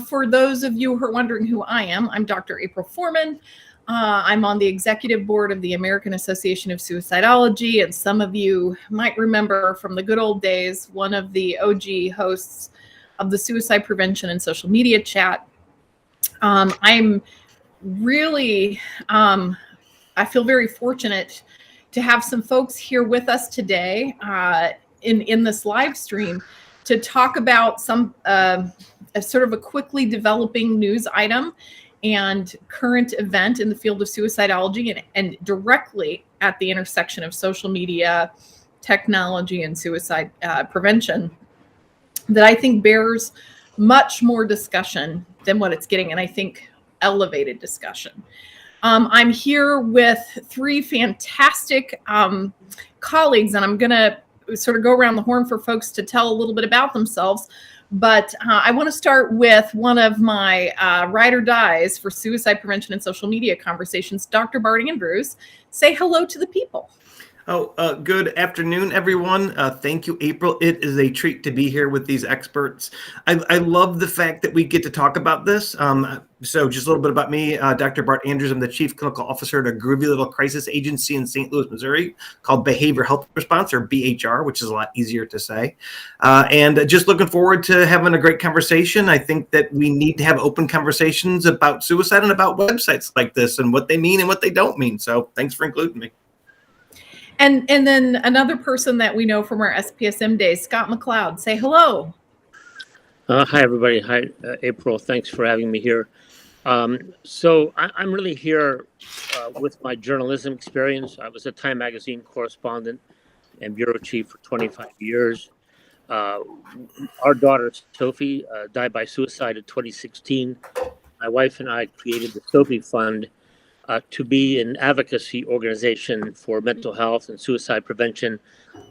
For those of you who are wondering who I am, I'm Dr. April Foreman. I'm on the executive board of the American Association of Suicidology, and some of you might remember from the good old days, one of the OG hosts of the Suicide Prevention and Social Media Chat. I'm really, I feel very fortunate to have some folks here with us today in this live stream to talk about some a sort of a quickly developing news item and current event in the field of suicidology and directly at the intersection of social media, technology, and suicide prevention that I think bears much more discussion than what it's getting, and I think elevated discussion. I'm here with three fantastic colleagues, and I'm going to sort of go around the horn for folks to tell a little bit about themselves. But I want to start with one of my ride or dies for suicide prevention and social media conversations, Dr. Bart Andrews. Say hello to the people. Good afternoon, everyone. Thank you, April. It is a treat to be here with these experts. I love the fact that we get to talk about this. So just a little bit about me, Dr. Bart Andrews. I'm the Chief Clinical Officer at a groovy little crisis agency in St. Louis, Missouri called Behavioral Health Response, or BHR, which is a lot easier to say. And just looking forward to having a great conversation. I think that we need to have open conversations about suicide and about websites like this and what they mean and what they don't mean. So thanks for including me. And then another person that we know from our SPSM days, Scott MacLeod. Say hello. Hi, everybody. Hi, April. Thanks for having me here. So I'm really here with my journalism experience. I was a Time Magazine correspondent and bureau chief for 25 years. Our daughter, Sophie, died by suicide in 2016. My wife and I created the Sophie Fund to be an advocacy organization for mental health and suicide prevention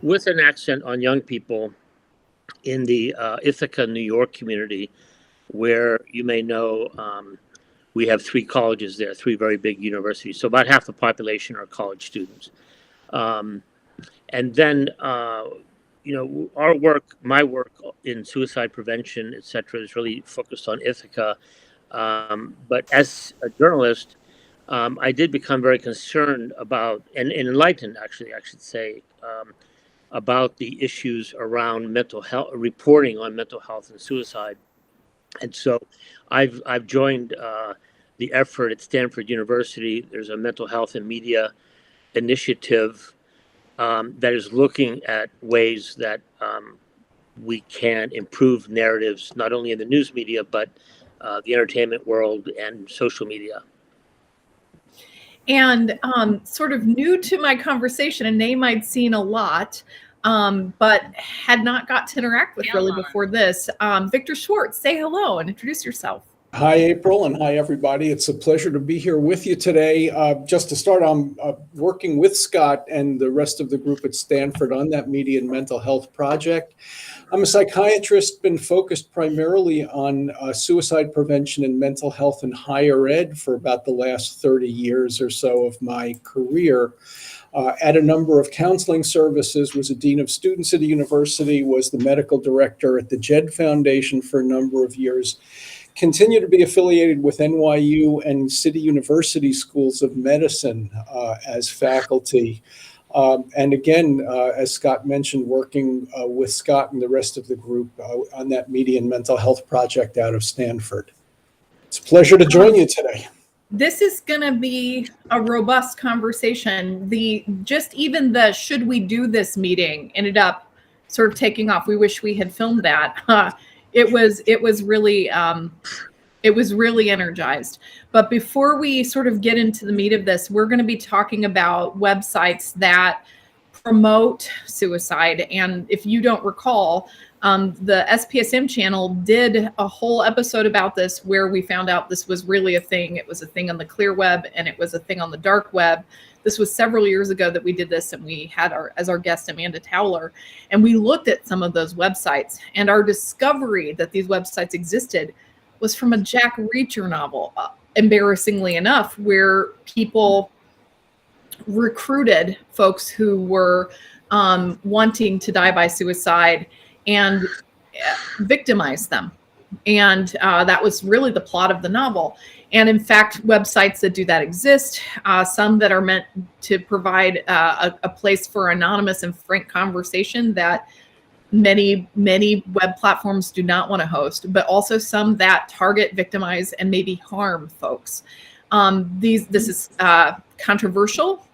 with an accent on young people in the Ithaca, New York community, where you may know we have three colleges there, three very big universities. So about half the population are college students. And then, our work, my work in suicide prevention, et cetera, is really focused on Ithaca. But as a journalist, I did become very concerned about, and enlightened, actually, I should say, about the issues around mental health, reporting on mental health and suicide. And so I've joined the effort at Stanford University. There's a mental health and media initiative that is looking at ways that we can improve narratives, not only in the news media, but the entertainment world and social media. And sort of new to my conversation, a name I'd seen a lot, but had not got to interact with really before this. Victor Schwartz, say hello and introduce yourself. Hi, April, and hi, everybody. It's a pleasure to be here with you today. Just to start, I'm working with Scott and the rest of the group at Stanford on that media and mental health project. I'm a psychiatrist, been focused primarily on suicide prevention and mental health in higher ed for about the last 30 years or so of my career. At a number of counseling services, was a dean of students at a university, was the medical director at the JED Foundation for a number of years. Continue to be affiliated with NYU and City University schools of medicine as faculty. And again, as Scott mentioned, working with Scott and the rest of the group on that media and mental health project out of Stanford. It's a pleasure to join you today. This is going to be a robust conversation. Even the should we do this meeting ended up sort of taking off. We wish we had filmed that. It was really energized. But before we sort of get into the meat of this, we're going to be talking about websites that promote suicide. And if you don't recall, the SPSM channel did a whole episode about this where we found out this was really a thing. It was a thing on the clear web and it was a thing on the dark web. This was several years ago that we did this, and we had as our guest Amanda Towler, and we looked at some of those websites, and our discovery that these websites existed was from a Jack Reacher novel, embarrassingly enough, where people recruited folks who were wanting to die by suicide and victimized them And that was really the plot of the novel. And in fact, websites that do that exist, some that are meant to provide a place for anonymous and frank conversation that many web platforms do not want to host, but also some that target, victimize, and maybe harm folks. This is controversial.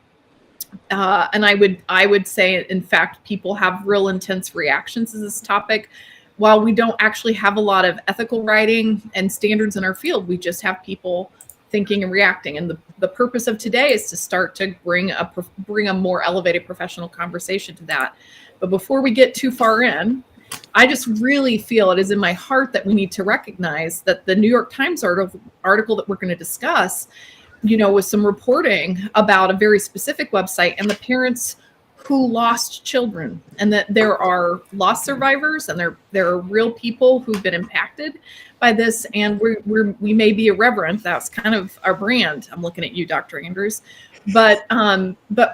And I would say, in fact, people have real intense reactions to this topic. While we don't actually have a lot of ethical writing and standards in our field, we just have people thinking and reacting. And the purpose of today is to start to bring a more elevated professional conversation to that. But before we get too far in, I just really feel it is in my heart that we need to recognize that the New York Times article that we're going to discuss, with some reporting about a very specific website and the parents who lost children, and that there are loss survivors and there are real people who've been impacted by this. And we may be irreverent. That's kind of our brand. I'm looking at you, Dr. Andrews. But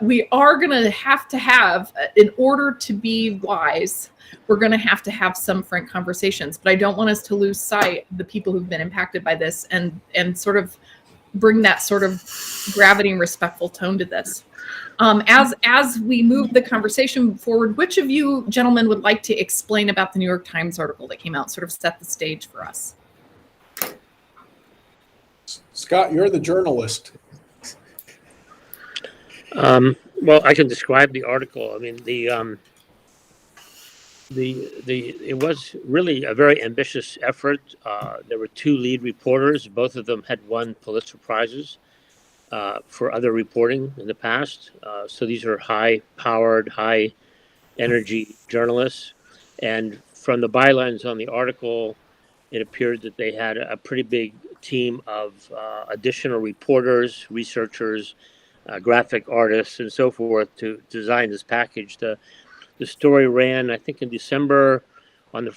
we are going to have, in order to be wise, we're going to have some frank conversations. But I don't want us to lose sight of the people who've been impacted by this and sort of bring that sort of gravity and respectful tone to this. As we move the conversation forward, which of you gentlemen would like to explain about the New York Times article that came out, sort of set the stage for us? Scott, you're the journalist. Well, I can describe the article. I mean, it was really a very ambitious effort. There were two lead reporters. Both of them had won Pulitzer Prizes for other reporting in the past. So these are high-powered, high-energy journalists. And from the bylines on the article, it appeared that they had a pretty big team of additional reporters, researchers, graphic artists, and so forth to design this package. The story ran, I think, in December on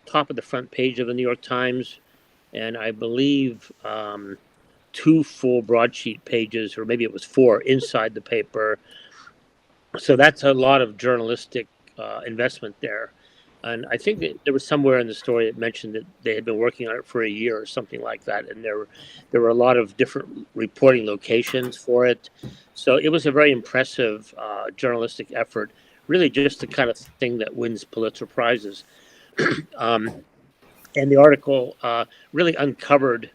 top of the front page of the New York Times, and I believe 2 full broadsheet pages, or maybe it was 4 inside the paper. So that's a lot of journalistic investment there. And I think that there was somewhere in the story that mentioned that they had been working on it for a year or something like that. And there were a lot of different reporting locations for it. So it was a very impressive journalistic effort, really just the kind of thing that wins Pulitzer Prizes. And the article really uncovered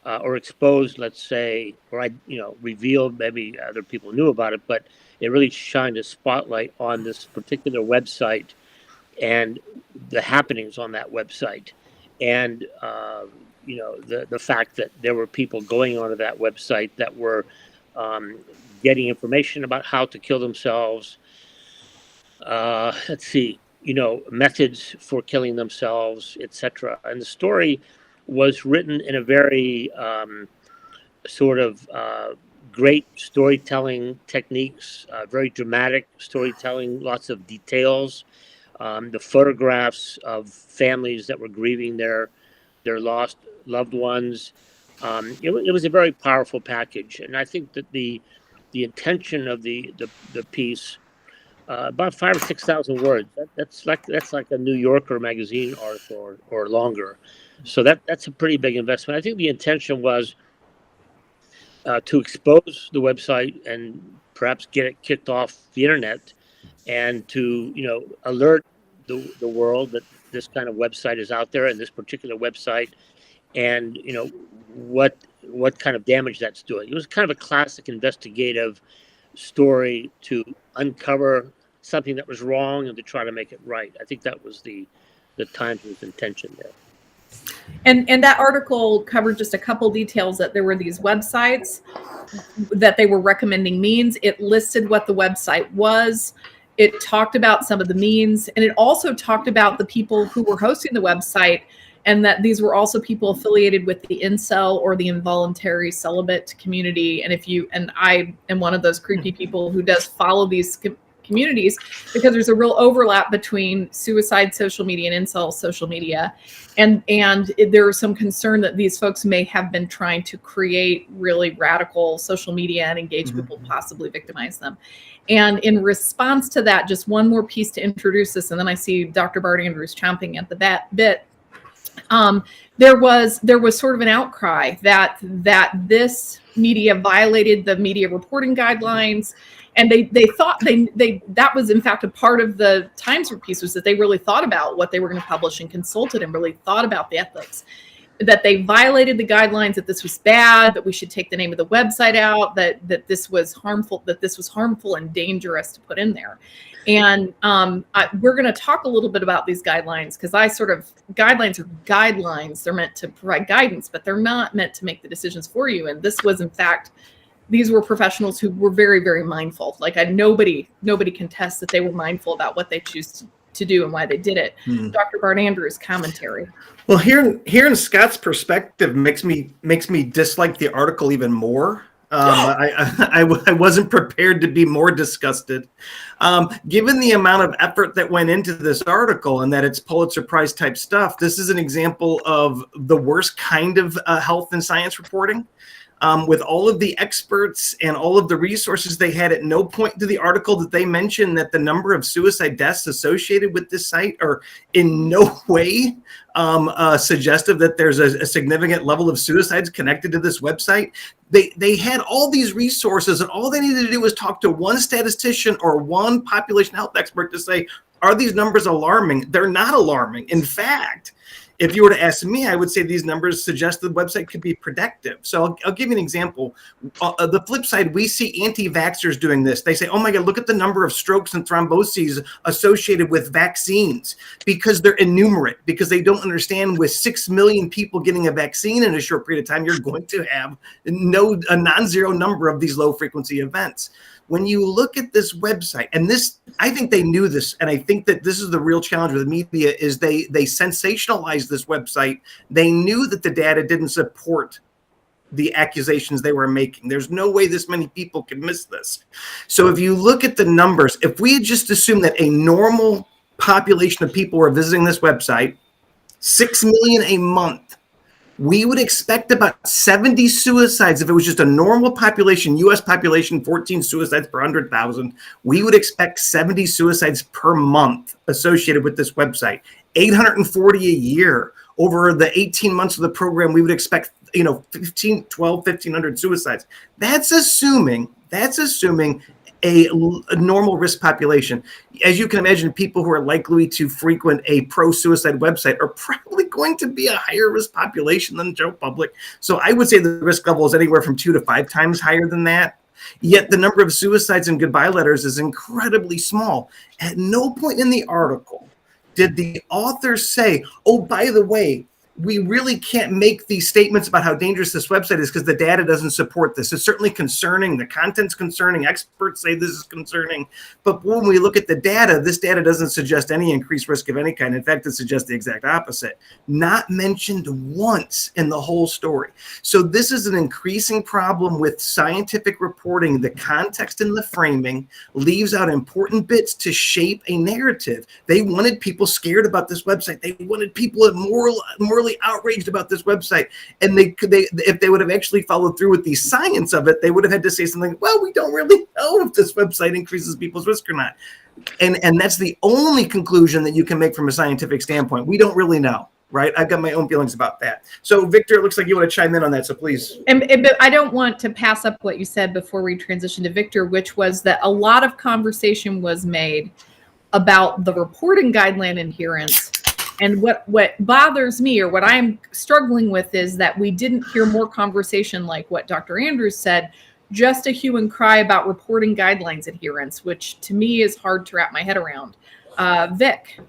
or exposed, let's say, or revealed, maybe other people knew about it, but it really shined a spotlight on this particular website and the happenings on that website, and the fact that there were people going onto that website that were getting information about how to kill themselves. Methods for killing themselves, etc. And the story was written in a very great storytelling techniques, very dramatic storytelling, lots of details. The photographs of families that were grieving their lost loved ones. It was a very powerful package, and I think that the intention of the piece, about 5,000 or 6,000 words. That's like a New Yorker magazine article or longer. So that's a pretty big investment. I think the intention was to expose the website and perhaps get it kicked off the internet, and to alert the world that this kind of website is out there, and this particular website, and what kind of damage that's doing. It was kind of a classic investigative story to uncover something that was wrong and to try to make it right. I think that was the Times' intention there. And that article covered just a couple details, that there were these websites that they were recommending means. It listed what the website was. It talked about some of the means, and it also talked about the people who were hosting the website, and that these were also people affiliated with the incel or the involuntary celibate community. And I am one of those creepy people who does follow these communities, because there's a real overlap between suicide social media and incel social media. And there was some concern that these folks may have been trying to create really radical social media and engage people, possibly victimize them. And in response to that, just one more piece to introduce this, and then I see Dr. Bart Andrews chomping at the bit. there was sort of an outcry that this media violated the media reporting guidelines, and they thought that was in fact a part of the Times piece, was that they really thought about what they were going to publish and consulted and really thought about the ethics, that they violated the guidelines, that this was bad, that we should take the name of the website out, that this was harmful and dangerous to put in there. And we're going to talk a little bit about these guidelines, because guidelines are guidelines. They're meant to provide guidance, but they're not meant to make the decisions for you. And this was, in fact, these were professionals who were very, very mindful. Like nobody contests that they were mindful about what they choose to do and why they did it. Dr. Bart Andrews, commentary. Well, hearing Scott's perspective makes me dislike the article even more. I wasn't prepared to be more disgusted. Given the amount of effort that went into this article and that it's Pulitzer Prize type stuff, this is an example of the worst kind of health and science reporting. With all of the experts and all of the resources they had, at no point to the article did they mention that the number of suicide deaths associated with this site are in no way suggestive that there's a significant level of suicides connected to this website. They had all these resources, and all they needed to do was talk to one statistician or one population health expert to say, are these numbers alarming? They're not alarming. In fact, if you were to ask me, I would say these numbers suggest the website could be predictive. So I'll give you an example. The flip side, we see anti-vaxxers doing this. They say, oh my God, look at the number of strokes and thromboses associated with vaccines, because they're innumerate, because they don't understand with 6 million people getting a vaccine in a short period of time, you're going to have a non-zero number of these low frequency events. When you look at this website, and this, I think they knew this, and I think that this is the real challenge with the media, is they sensationalized this website. They knew that the data didn't support the accusations they were making. There's no way this many people could miss this. So if you look at the numbers, if we had just assumed that a normal population of people were visiting this website, 6 million a month, we would expect about 70 suicides if it was just a normal population, U.S. population, 14 suicides per 100,000. We would expect 70 suicides per month associated with this website, 840 a year. Over the 18 months of the program, we would expect, 1,500 suicides. That's assuming a normal risk population. As you can imagine, people who are likely to frequent a pro-suicide website are probably going to be a higher risk population than the general public. So I would say the risk level is anywhere from 2 to 5 times higher than that. Yet the number of suicides and goodbye letters is incredibly small. At no point in the article did the author say, oh, by the way, we really can't make these statements about how dangerous this website is because the data doesn't support this. It's certainly concerning. The content's concerning. Experts say this is concerning. But when we look at the data, this data doesn't suggest any increased risk of any kind. In fact, it suggests the exact opposite. Not mentioned once in the whole story. So this is an increasing problem with scientific reporting. The context and the framing leaves out important bits to shape a narrative. They wanted people scared about this website. They wanted people morally outraged about this website, and they if they would have actually followed through with the science of it, they would have had to say something, well, we don't really know if this website increases people's risk or not, and that's the only conclusion that you can make from a scientific standpoint. We don't really know, right? I've got my own feelings about that. So Victor, it looks like you want to chime in on that, so please. But I don't want to pass up what you said before we transition to Victor, which was that a lot of conversation was made about the reporting guideline adherence. And what bothers me, or what I'm struggling with, is that we didn't hear more conversation like what Dr. Andrews said, just a hue and cry about reporting guidelines adherence, which to me is hard to wrap my head around. Vic.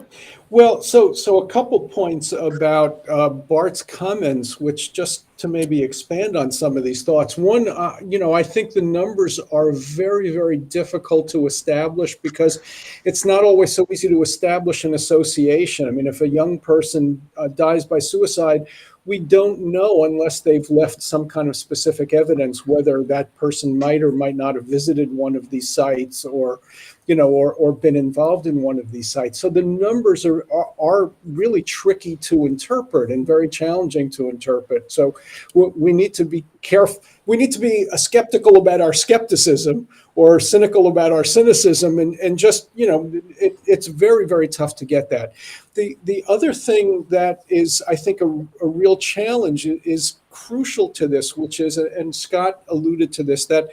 Well, so a couple points about Bart's comments, which just to maybe expand on some of these thoughts. One, I think the numbers are very, very difficult to establish because it's not always so easy to establish an association. I mean, if a young person dies by suicide, we don't know unless they've left some kind of specific evidence whether that person might or might not have visited one of these sites or or been involved in one of these sites. So the numbers are really tricky to interpret and very challenging to interpret. So we need to be careful. We need to be skeptical about our skepticism or cynical about our cynicism, and just, it's very, very tough to get that. The other thing that is, I think, a real challenge is crucial to this, which is, and Scott alluded to this, that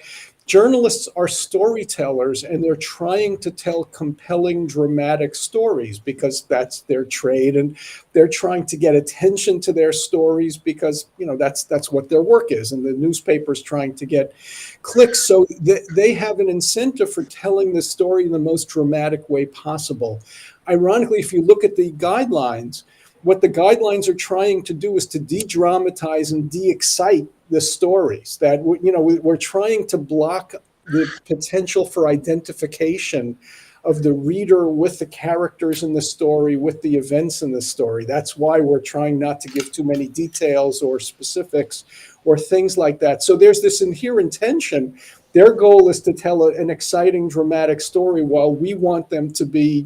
journalists are storytellers, and they're trying to tell compelling, dramatic stories because that's their trade, and they're trying to get attention to their stories because that's what their work is, and the newspaper's trying to get clicks. So they have an incentive for telling the story in the most dramatic way possible. Ironically, if you look at the guidelines, what the guidelines are trying to do is to de-dramatize and de-excite the stories. That we're trying to block the potential for identification of the reader with the characters in the story, with the events in the story. That's why we're trying not to give too many details or specifics or things like that. So there's this inherent tension. Their goal is to tell an exciting, dramatic story, while we want them to be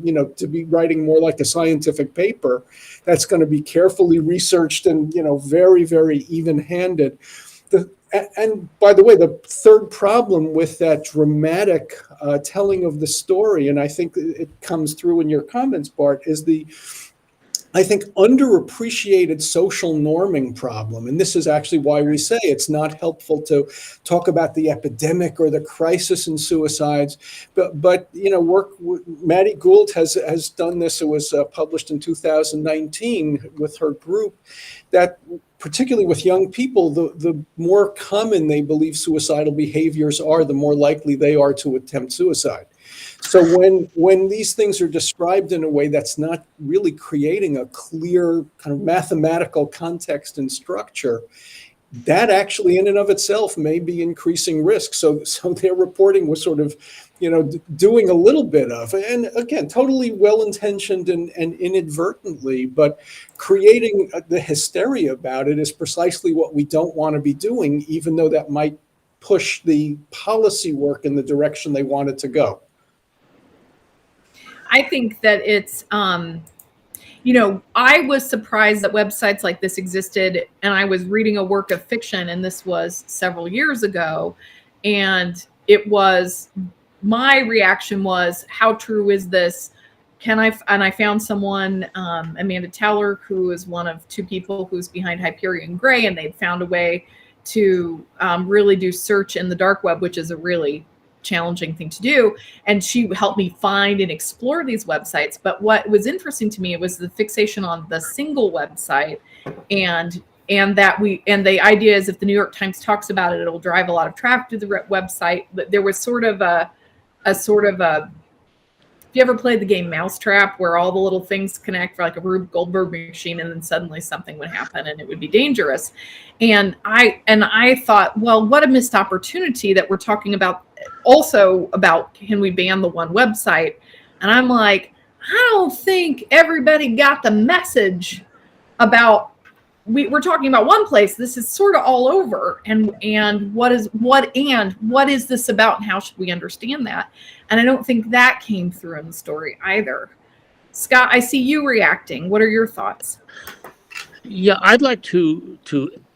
writing more like a scientific paper that's going to be carefully researched and, very, very even-handed. And by the way, the third problem with that dramatic telling of the story, and I think it comes through in your comments, Bart, is underappreciated social norming problem. And this is actually why we say it's not helpful to talk about the epidemic or the crisis in suicides. But Maddie Gould has done this. It was published in 2019 with her group, that particularly with young people, the more common they believe suicidal behaviors are, the more likely they are to attempt suicide. So when these things are described in a way that's not really creating a clear kind of mathematical context and structure, that actually in and of itself may be increasing risk. So their reporting was sort of, doing a little bit of, and again, totally well-intentioned and inadvertently, but creating the hysteria about it is precisely what we don't want to be doing, even though that might push the policy work in the direction they want it to go. I think that it's, I was surprised that websites like this existed, and I was reading a work of fiction, and this was several years ago, and my reaction was, how true is this? And I found someone, Amanda Towler, who is one of two people who's behind Hyperion Gray, and they'd found a way to really do search in the dark web, which is a really challenging thing to do. And she helped me find and explore these websites. But what was interesting to me, it was the fixation on the single website, and the idea is if the New York Times talks about it, it'll drive a lot of traffic to the website. But there was sort of a if you ever played the game Mousetrap, where all the little things connect for like a Rube Goldberg machine, and then suddenly something would happen and it would be dangerous. And I thought, well, what a missed opportunity that we're talking about also about, can we ban the one website? And I'm like, I don't think everybody got the message about, we're talking about one place. This is sort of all over. And what is this about, and how should we understand that? And I don't think that came through in the story either. Scott, I see you reacting. What are your thoughts? Yeah, I'd like to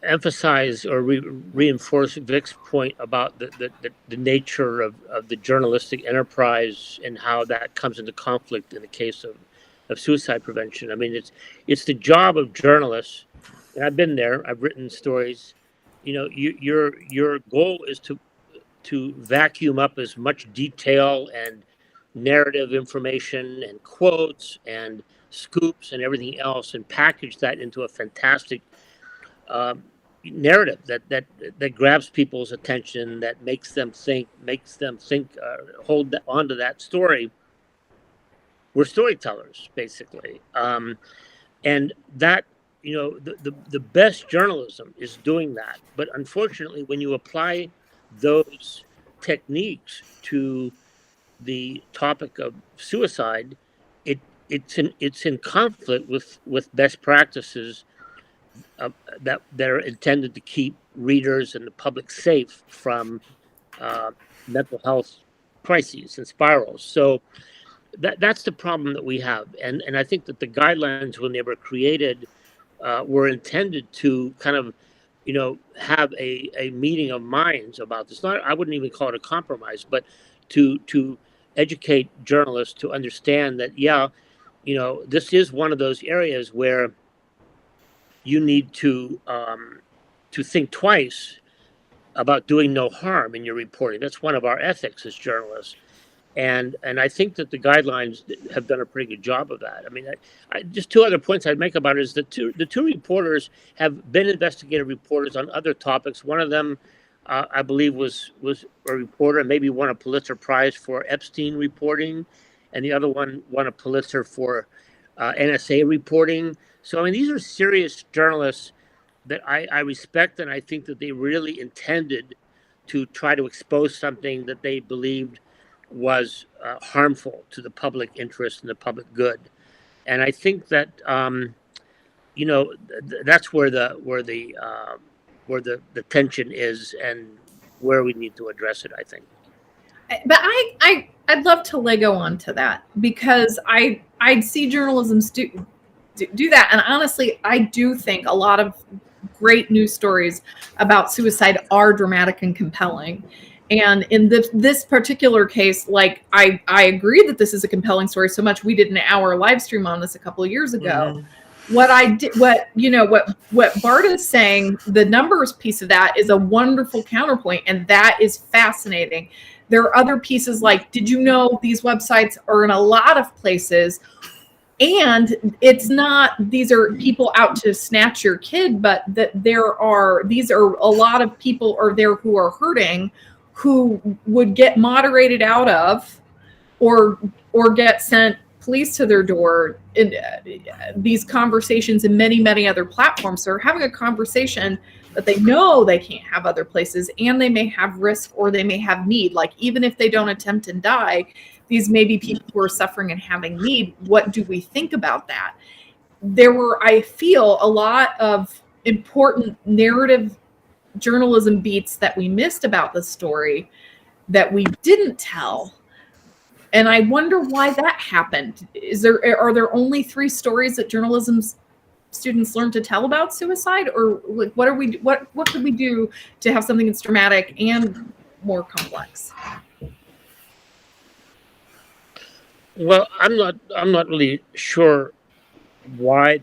emphasize or reinforce Vic's point about the nature of the journalistic enterprise and how that comes into conflict in the case of suicide prevention. I mean, it's the job of journalists, and I've been there. I've written stories. Your goal is to vacuum up as much detail and narrative information and quotes and scoops and everything else, and package that into a fantastic narrative that grabs people's attention, that makes them think, hold onto that story. We're storytellers, basically, and that the best journalism is doing that. But unfortunately, when you apply those techniques to the topic of suicide, it's in conflict with best practices that they're intended to keep readers and the public safe from mental health crises and spirals. So that's the problem that we have. And I think that the guidelines, when they were created, were intended to kind of, have a meeting of minds about this. I wouldn't even call it a compromise, but to educate journalists to understand that, this is one of those areas where you need to think twice about doing no harm in your reporting. That's one of our ethics as journalists. And I think that the guidelines have done a pretty good job of that. I mean, just two other points I'd make about it is that the two reporters have been investigative reporters on other topics. One of them, I believe, was a reporter and maybe won a Pulitzer Prize for Epstein reporting, and the other one won a Pulitzer for NSA reporting. So, I mean, these are serious journalists that I respect, and I think that they really intended to try to expose something that they believed was harmful to the public interest and the public good. And I think that that's where the tension is and where we need to address it, I think. But I'd love to Lego onto that, because I'd see journalism do that. And honestly, I do think a lot of great news stories about suicide are dramatic and compelling. And in this particular case, like I agree that this is a compelling story so much. We did an hour live stream on this a couple of years ago. Mm-hmm. What Bart is saying, the numbers piece of that is a wonderful counterpoint, and that is fascinating. There are other pieces like, did you know these websites are in a lot of places? And it's not, these are people out to snatch your kid, but that these are a lot of people are there who are hurting, who would get moderated out of or get sent police to their door in these conversations in many, many other platforms. So they're having a conversation that they know they can't have other places, and they may have risk or they may have need. Like, even if they don't attempt and die, these may be people who are suffering and having need. What do we think about that? There were, I feel, a lot of important narrative journalism beats that we missed about the story that we didn't tell. And I wonder why that happened. Are there only 3 stories that journalism students learn to tell about suicide? Or what could we do to have something that's dramatic and more complex? Well, I'm not really sure why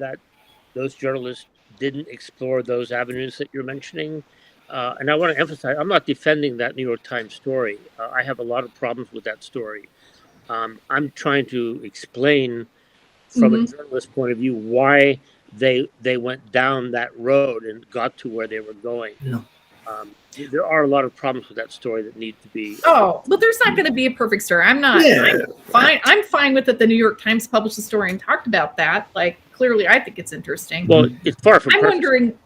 those journalists didn't explore those avenues that you're mentioning. And I want to emphasize, I'm not defending that New York Times story. I have a lot of problems with that story. I'm trying to explain from a journalist point of view why they went down that road and got to where they were going. Yeah. There are a lot of problems with that story that need to be. Oh, but there's not going to be a perfect story. I'm not. Yeah. I'm fine with it. The New York Times published a story and talked about that. Like, clearly, I think it's interesting. Well, it's far from. I'm wondering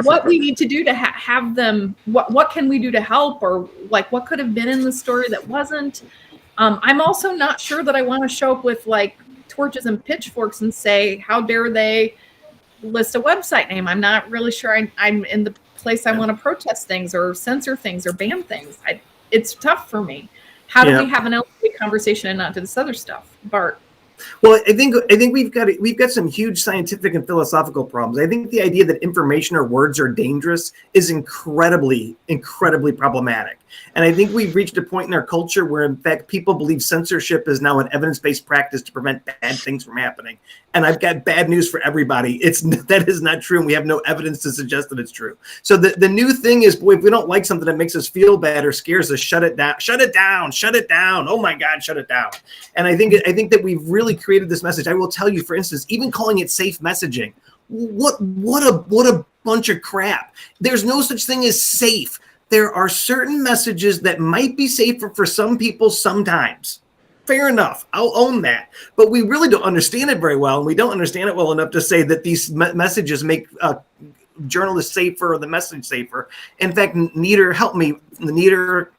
what we need to do to have them. What can we do to help, or like what could have been in the story that wasn't. I'm also not sure that I want to show up with like torches and pitchforks and say, how dare they list a website name? I'm not really sure I'm in the place I want to protest things or censor things or ban things. It's tough for me. How do we have an elevated conversation and not do this other stuff? Bart. Well, I think we've got some huge scientific and philosophical problems. I think the idea that information or words are dangerous is incredibly, incredibly problematic. And I think we've reached a point in our culture where, in fact, people believe censorship is now an evidence-based practice to prevent bad things from happening. And I've got bad news for everybody. That is not true, and we have no evidence to suggest that it's true. So the new thing is, boy, if we don't like something that makes us feel bad or scares us, shut it down. Shut it down. Shut it down. Oh my God, shut it down. And I think that we've really created this message. I will tell you, for instance, even calling it safe messaging. What a bunch of crap. There's no such thing as safe. There are certain messages that might be safer for some people sometimes. Fair enough. I'll own that. But we really don't understand it very well. And we don't understand it well enough to say that these messages make journalists safer or the message safer. In fact, Nieder Krotenthaler.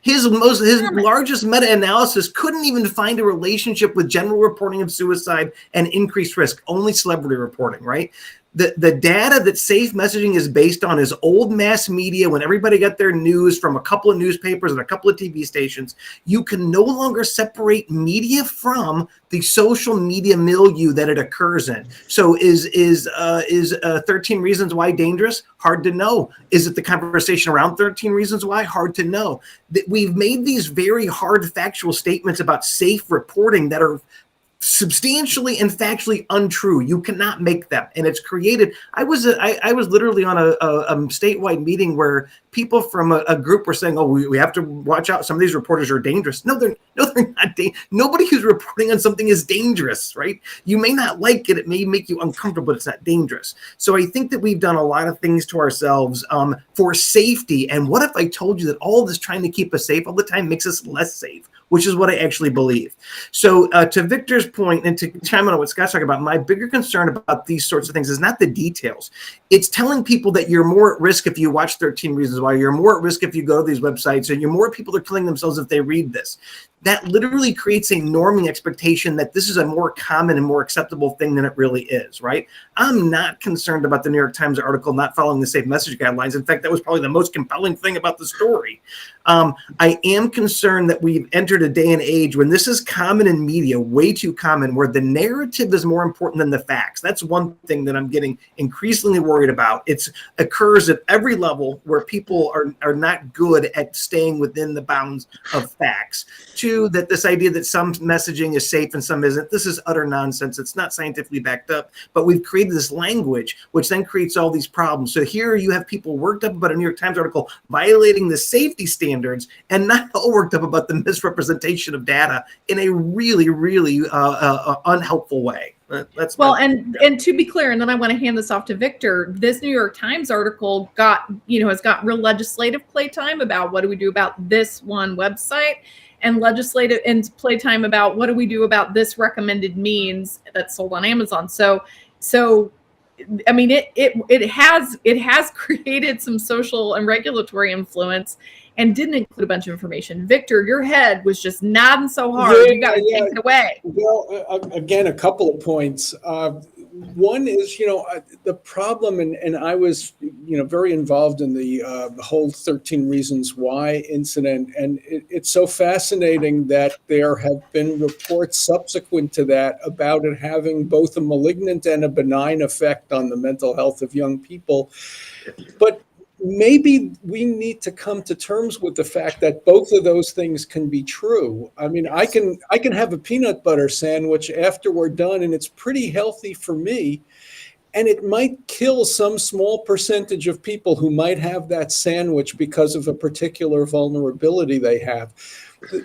His largest meta-analysis couldn't even find a relationship with general reporting of suicide and increased risk, only celebrity reporting, right? The data that safe messaging is based on is old mass media, when everybody got their news from a couple of newspapers and a couple of TV stations. You can no longer separate media from the social media milieu that it occurs in. So is 13 Reasons Why dangerous? Hard to know. Is it the conversation around 13 Reasons Why? Hard to know. That we've made these very hard factual statements about safe reporting that are substantially and factually untrue. You cannot make them, and it's created. I was literally on a statewide meeting where people from a group were saying, "Oh, we have to watch out. Some of these reporters are dangerous." No, they're not. Nobody who's reporting on something is dangerous, right? You may not like it. It may make you uncomfortable, but it's not dangerous. So I think that we've done a lot of things to ourselves for safety. And what if I told you that all this trying to keep us safe all the time makes us less safe? Which is what I actually believe. So to Victor's point, and to chime on what Scott's talking about, my bigger concern about these sorts of things is not the details. It's telling people that you're more at risk if you watch 13 Reasons Why, you're more at risk if you go to these websites, and you're more people are killing themselves if they read this. That literally creates a norming expectation that this is a more common and more acceptable thing than it really is, right? I'm not concerned about the New York Times article not following the safe message guidelines. In fact, that was probably the most compelling thing about the story. I am concerned that we've entered a day and age when this is common in media, way too common, where the narrative is more important than the facts. That's one thing that I'm getting increasingly worried about. It occurs at every level where people are not good at staying within the bounds of facts. Two, that this idea that some messaging is safe and some isn't. This is utter nonsense. It's not scientifically backed up, but we've created this language, which then creates all these problems. So here you have people worked up about a New York Times article violating the safety standards and not all worked up about the misrepresentation of data in a really, really unhelpful way. That's well, and to be clear, and then I want to hand this off to Victor. This New York Times article has got real legislative playtime about what do we do about this one website, and legislative and playtime about what do we do about this recommended means that's sold on Amazon. So I mean, it has created some social and regulatory influence and didn't include a bunch of information. Victor, your head was just nodding so hard. You got to take it away. Well, again, a couple of points. One is, the problem, and I was, very involved in the whole 13 Reasons Why incident. And it's so fascinating that there have been reports subsequent to that about it having both a malignant and a benign effect on the mental health of young people. But maybe we need to come to terms with the fact that both of those things can be true. I mean, I can have a peanut butter sandwich after we're done, and it's pretty healthy for me. And it might kill some small percentage of people who might have that sandwich because of a particular vulnerability they have.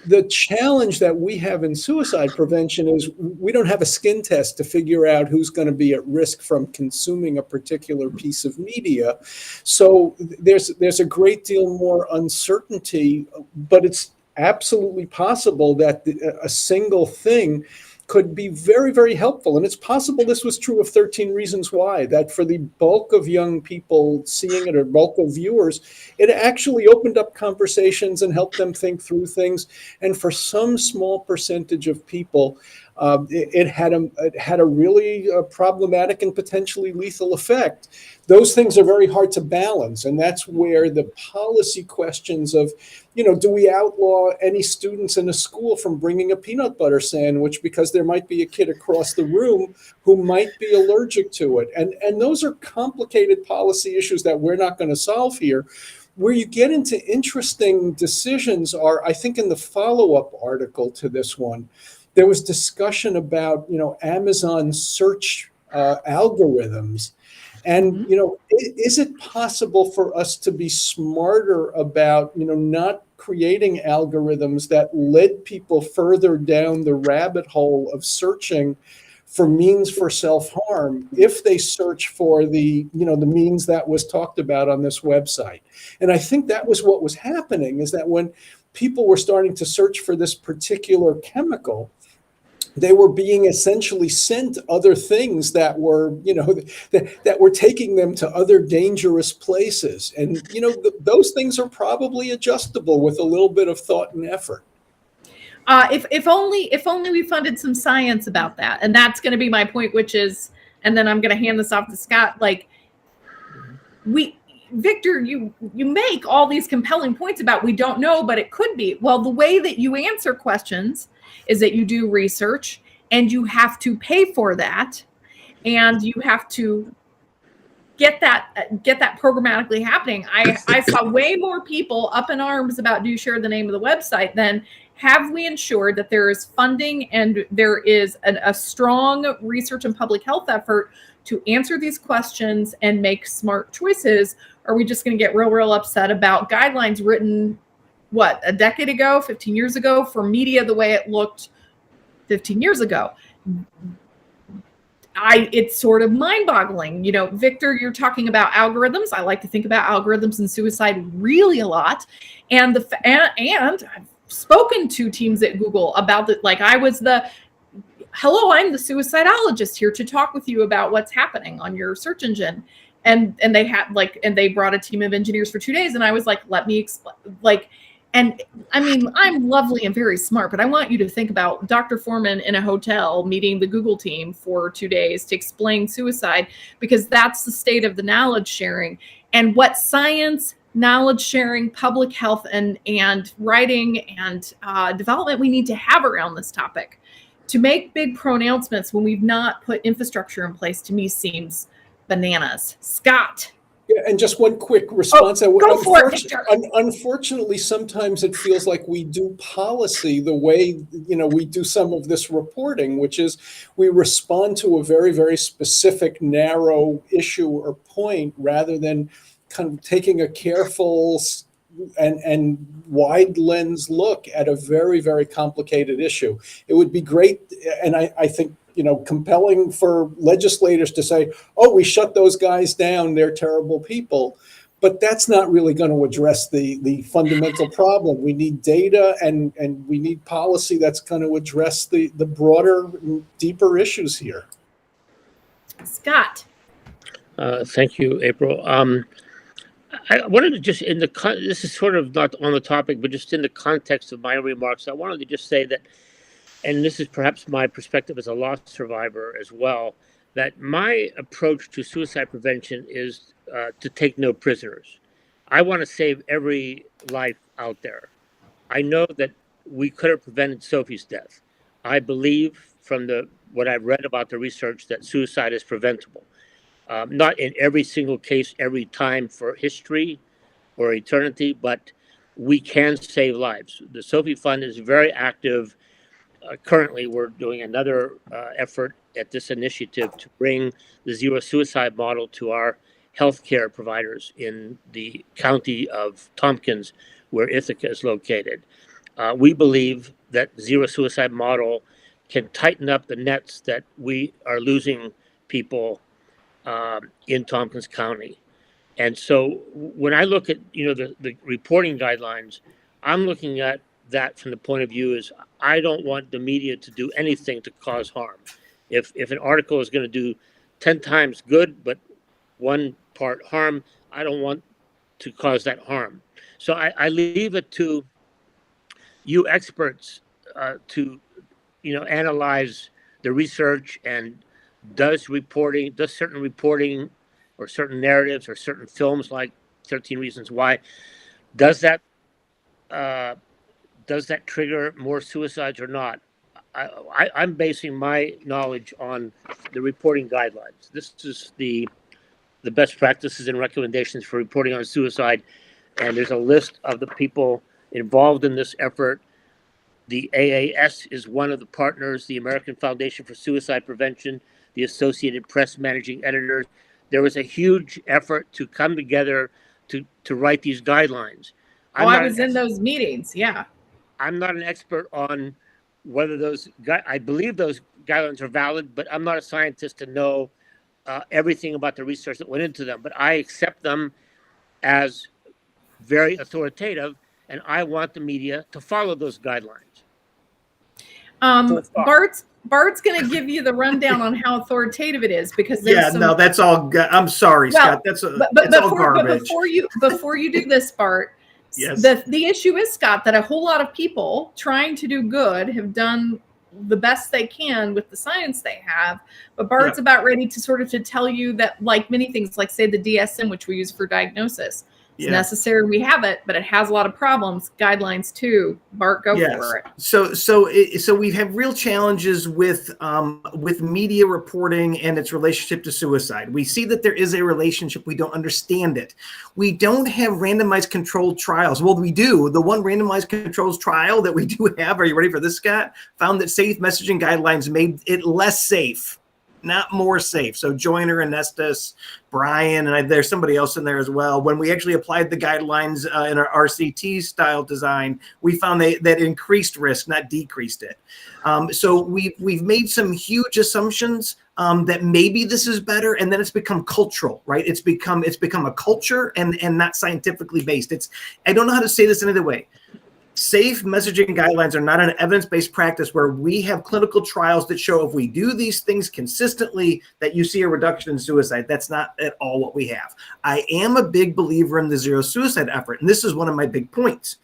The challenge that we have in suicide prevention is we don't have a skin test to figure out who's going to be at risk from consuming a particular piece of media. So there's a great deal more uncertainty, but it's absolutely possible that a single thing could be very, very helpful. And it's possible this was true of 13 Reasons Why, that for the bulk of young people seeing it, or bulk of viewers, it actually opened up conversations and helped them think through things. And for some small percentage of people, it had a really problematic and potentially lethal effect. Those things are very hard to balance. And that's where the policy questions of, do we outlaw any students in a school from bringing a peanut butter sandwich because there might be a kid across the room who might be allergic to it? And those are complicated policy issues that we're not going to solve here. Where you get into interesting decisions are, I think, in the follow-up article to this one, there was discussion about, Amazon search algorithms. And, is it possible for us to be smarter about, not creating algorithms that led people further down the rabbit hole of searching for means for self-harm if they search for the means that was talked about on this website? And I think that was what was happening, is that when people were starting to search for this particular chemical, they were being essentially sent other things that were, that were taking them to other dangerous places. And, those things are probably adjustable with a little bit of thought and effort. If only we funded some science about that. And that's going to be my point, which is, and then I'm going to hand this off to Scott. Like, Victor, you make all these compelling points about we don't know, but it could be. Well, the way that you answer questions is that you do research, and you have to pay for that, and you have to get that programmatically happening. I saw way more people up in arms about do you share the name of the website than have we ensured that there is funding and there is a strong research and public health effort to answer these questions and make smart choices. Are we just going to get real upset about guidelines written, what, a decade ago, 15 years ago, for media the way it looked 15 years ago? It's sort of mind-boggling. You know, Victor, you're talking about algorithms. I like to think about algorithms and suicide really a lot. And I've spoken to teams at Google about it. Like, I was hello, I'm the suicidologist here to talk with you about what's happening on your search engine. And they brought a team of engineers for 2 days, and I was like, let me explain. Like, and I mean, I'm lovely and very smart, but I want you to think about Dr. Foreman in a hotel meeting the Google team for 2 days to explain suicide, because that's the state of the knowledge sharing and what science, knowledge sharing, public health, and writing and development we need to have around this topic. To make big pronouncements when we've not put infrastructure in place, to me, seems bananas. Scott. Yeah, and just one quick response. Go for it, Victor. Unfortunately, sometimes it feels like we do policy the way, we do some of this reporting, which is we respond to a very, very specific, narrow issue or point rather than kind of taking a careful and wide lens look at a very, very complicated issue. It would be great, and I think, compelling for legislators to say, oh, we shut those guys down, they're terrible people. But that's not really going to address the fundamental problem. We need data and we need policy that's going to address the broader, deeper issues here. Scott. Thank you, April. I wanted to just, this is sort of not on the topic, but just in the context of my remarks, I wanted to just say that, and this is perhaps my perspective as a loss survivor as well, that my approach to suicide prevention is to take no prisoners. I want to save every life out there. I know that we could have prevented Sophie's death. I believe from what I've read about the research that suicide is preventable. Not in every single case, every time for history or eternity, but we can save lives. The Sophie Fund is very active. Currently, we're doing another effort at this initiative to bring the zero suicide model to our healthcare providers in the county of Tompkins, where Ithaca is located. We believe that zero suicide model can tighten up the nets that we are losing people in Tompkins County. And so when I look at, the reporting guidelines, I'm looking at that from the point of view is I don't want the media to do anything to cause harm. If an article is going to do 10 times good, but 1 part harm, I don't want to cause that harm. So I leave it to you experts to, analyze the research and does certain reporting or certain narratives or certain films like 13 Reasons Why, does that trigger more suicides or not? I'm basing my knowledge on the reporting guidelines. This is the best practices and recommendations for reporting on suicide. And there's a list of the people involved in this effort. The AAS is one of the partners, the American Foundation for Suicide Prevention, the Associated Press managing editors. There was a huge effort to come together to write these guidelines. I was in those meetings, yeah. I'm not an expert on whether I believe those guidelines are valid, but I'm not a scientist to know everything about the research that went into them. But I accept them as very authoritative, and I want the media to follow those guidelines. Bart's going to give you the rundown on how authoritative it is, because that's all. I'm sorry, Scott. That's all garbage. But before you do this, Bart, yes. The issue is, Scott, that a whole lot of people trying to do good have done the best they can with the science they have. But Bart's about ready to sort of to tell you that, like many things, like say the DSM, which we use for diagnosis, it's necessary. We have it, but it has a lot of problems. Guidelines too. Bart, go for it. So we have real challenges with media reporting and its relationship to suicide. We see that there is a relationship. We don't understand it. We don't have randomized controlled trials. Well, we do. The one randomized controlled trial that we do have, are you ready for this, Scott? Found that safe messaging guidelines made it less safe, not more safe. So Joyner and Nestus, Brian, and there's somebody else in there as well. When we actually applied the guidelines in our RCT style design, we found that increased risk, not decreased it. So we've made some huge assumptions that maybe this is better, and then it's become cultural, right? It's become a culture and not scientifically based. I don't know how to say this any other way. Safe messaging guidelines are not an evidence-based practice where we have clinical trials that show if we do these things consistently that you see a reduction in suicide. That's not at all what we have. I am a big believer in the zero suicide effort, and this is one of my big points.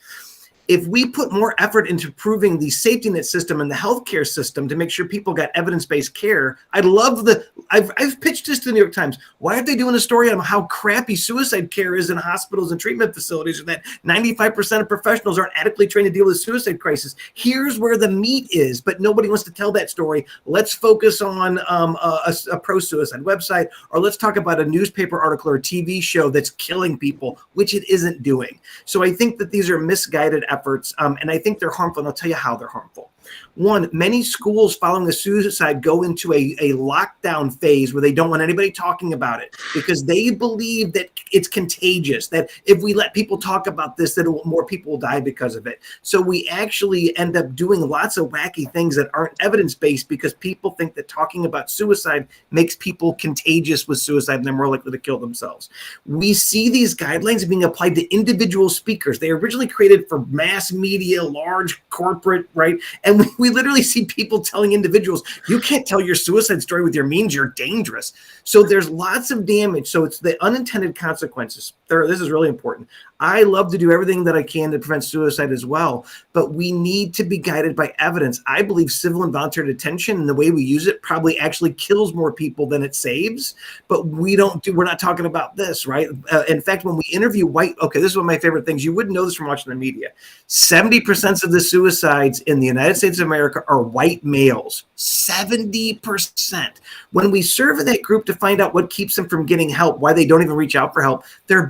If we put more effort into improving the safety net system and the healthcare system to make sure people got evidence-based care, I've pitched this to the New York Times. Why aren't they doing a story on how crappy suicide care is in hospitals and treatment facilities, or that 95% of professionals aren't adequately trained to deal with suicide crisis? Here's where the meat is, but nobody wants to tell that story. Let's focus on a pro-suicide website, or let's talk about a newspaper article or a TV show that's killing people, which it isn't doing. So I think that these are misguided efforts. And I think they're harmful, and I'll tell you how they're harmful. One, many schools following a suicide go into a lockdown phase where they don't want anybody talking about it because they believe that it's contagious, that if we let people talk about this, that more people will die because of it. So we actually end up doing lots of wacky things that aren't evidence-based because people think that talking about suicide makes people contagious with suicide and they're more likely to kill themselves. We see these guidelines being applied to individual speakers. They are originally created for mass media, large corporate, right? And we literally see people telling individuals, you can't tell your suicide story with your means, you're dangerous. So there's lots of damage. So it's the unintended consequences. This is really important. I love to do everything that I can to prevent suicide as well, but we need to be guided by evidence. I believe civil and voluntary detention and the way we use it probably actually kills more people than it saves, but we're not talking about this, right? In fact, when we interview this is one of my favorite things. You wouldn't know this from watching the media. 70% of the suicides in the United States of America are white males. 70%. When we survey that group to find out what keeps them from getting help, why they don't even reach out for help, they're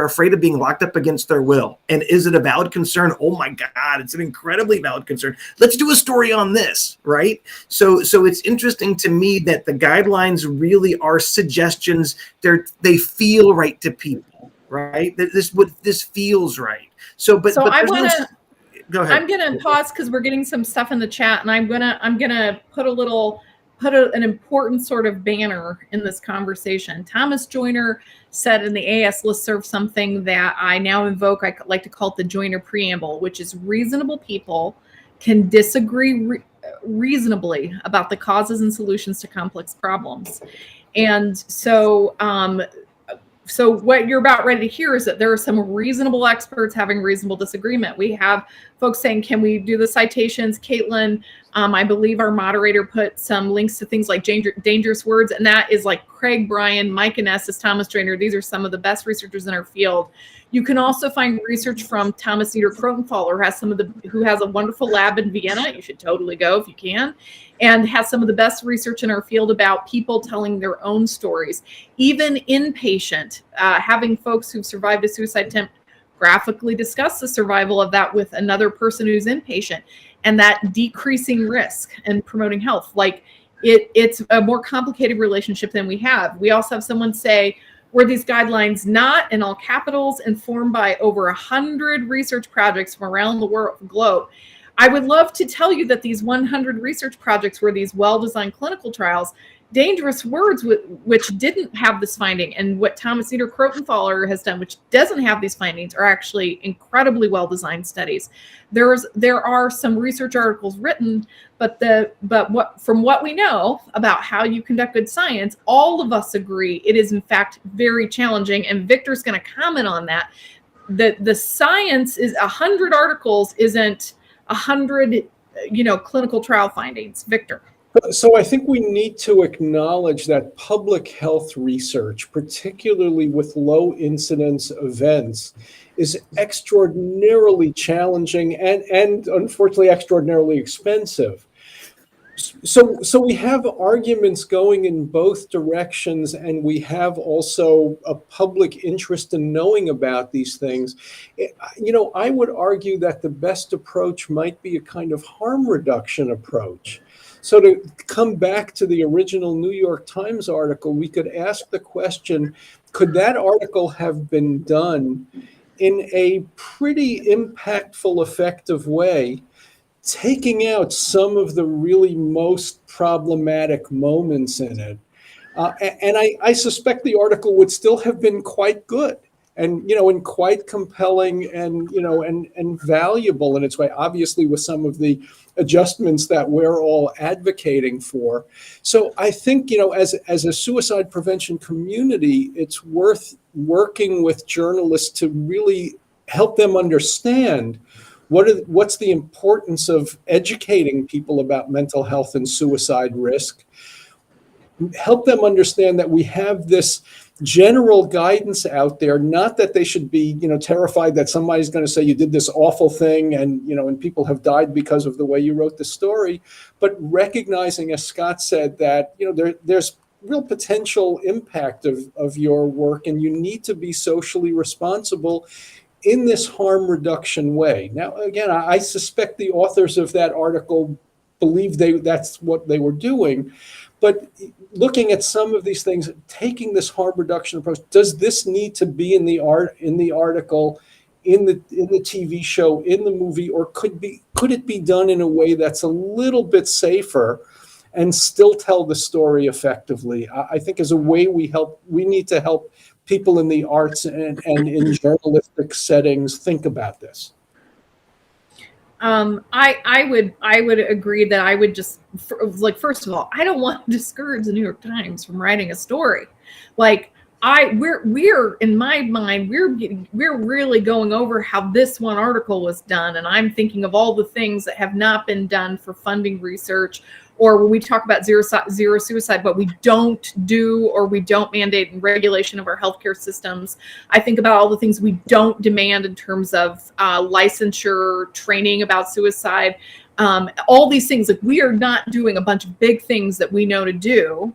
afraid of being locked up against their will. And is it a valid concern? Oh my God, it's an incredibly valid concern. Let's do a story on this, right? So it's interesting to me that the guidelines really are suggestions. They feel right to people, right? This feels right. Go ahead. I'm gonna pause because we're getting some stuff in the chat, and I'm gonna put an important sort of banner in this conversation. Thomas Joyner said in the AS listserv something that I now invoke. I like to call it the Joyner preamble, which is reasonable people can disagree reasonably about the causes and solutions to complex problems. And so what you're about ready to hear is that there are some reasonable experts having reasonable disagreement. We have folks saying, can we do the citations? Caitlin, I believe our moderator put some links to things like dangerous words, and that is like Craig Bryan, Mike Anessis, Thomas Joyner. These are some of the best researchers in our field. You can also find research from Thomas Nieder Krotenthaler, who has a wonderful lab in Vienna. You should totally go if you can, and has some of the best research in our field about people telling their own stories. Even inpatient, having folks who've survived a suicide attempt graphically discuss the survival of that with another person who's inpatient, and that decreasing risk and promoting health. Like it's a more complicated relationship than we have. We also have someone say, were these guidelines not, in all capitals, informed by over 100 research projects from around the globe? I would love to tell you that these 100 research projects were these well-designed clinical trials. Dangerous words, which didn't have this finding, and what Thomas Nieder Krotenthaler has done, which doesn't have these findings, are actually incredibly well-designed studies. There are some research articles written, from what we know about how you conduct good science, all of us agree it is in fact very challenging, and Victor's going to comment on that. The science is 100 articles isn't 100 clinical trial findings. Victor. So I think we need to acknowledge that public health research, particularly with low incidence events, is extraordinarily challenging and unfortunately extraordinarily expensive. So we have arguments going in both directions, and we have also a public interest in knowing about these things. I would argue that the best approach might be a kind of harm reduction approach. So to come back to the original New York Times article, we could ask the question, could that article have been done in a pretty impactful, effective way, taking out some of the really most problematic moments in it? And I suspect the article would still have been quite good and quite compelling and valuable in its way, obviously with some of the adjustments that we're all advocating for. So I think, as a suicide prevention community, it's worth working with journalists to really help them understand what's the importance of educating people about mental health and suicide risk. Help them understand that we have this general guidance out there, not that they should be, terrified that somebody's going to say you did this awful thing and people have died because of the way you wrote the story, but recognizing, as Scott said, that, there's real potential impact of your work, and you need to be socially responsible in this harm reduction way. Now, again, I suspect the authors of that article believed that's what they were doing. But looking at some of these things, taking this harm reduction approach, does this need to be in the article, in the TV show, in the movie, or could it be done in a way that's a little bit safer and still tell the story effectively? I think as a way we need to help people in the arts and in journalistic settings think about this. I would agree that I would just first of all, I don't want to discourage the New York Times from writing a story. We're in my mind, we're really going over how this one article was done, and I'm thinking of all the things that have not been done for funding research, or when we talk about zero suicide, but we don't do or we don't mandate in regulation of our healthcare systems. I think about all the things we don't demand in terms of licensure, training about suicide, all these things. Like, we are not doing a bunch of big things that we know to do.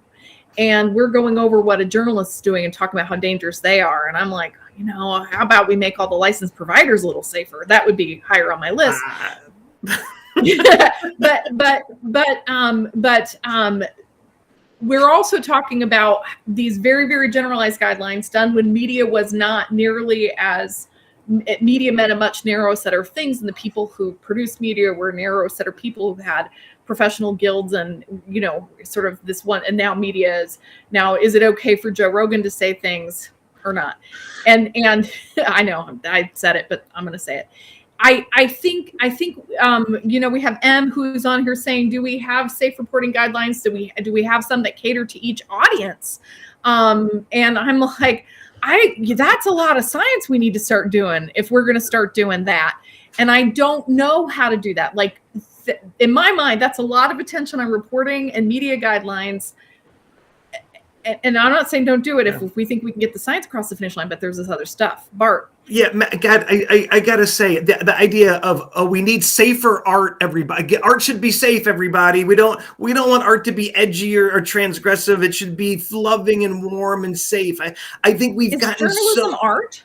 And we're going over what a journalist is doing and talking about how dangerous they are. And I'm like, how about we make all the licensed providers a little safer? That would be higher on my list. but we're also talking about these very, very generalized guidelines done when media was not nearly as media meant a much narrower set of things, and the people who produced media were a narrow set of people who had professional guilds and sort of this one. And now media is it okay for Joe Rogan to say things or not? And I know I said it, but I'm going to say it. I think we have M who's on here saying, do we have safe reporting guidelines? Do we have some that cater to each audience? And I'm like, that's a lot of science we need to start doing if we're going to start doing that. And I don't know how to do that. In my mind, that's a lot of attention on reporting and media guidelines. And I'm not saying don't do it if we think we can get the science across the finish line, but there's this other stuff. Bart. Yeah, God, I gotta say the idea of we need safer art. Everybody, art should be safe. Everybody, we don't want art to be edgy or transgressive. It should be loving and warm and safe. I think we've gotten journalism art.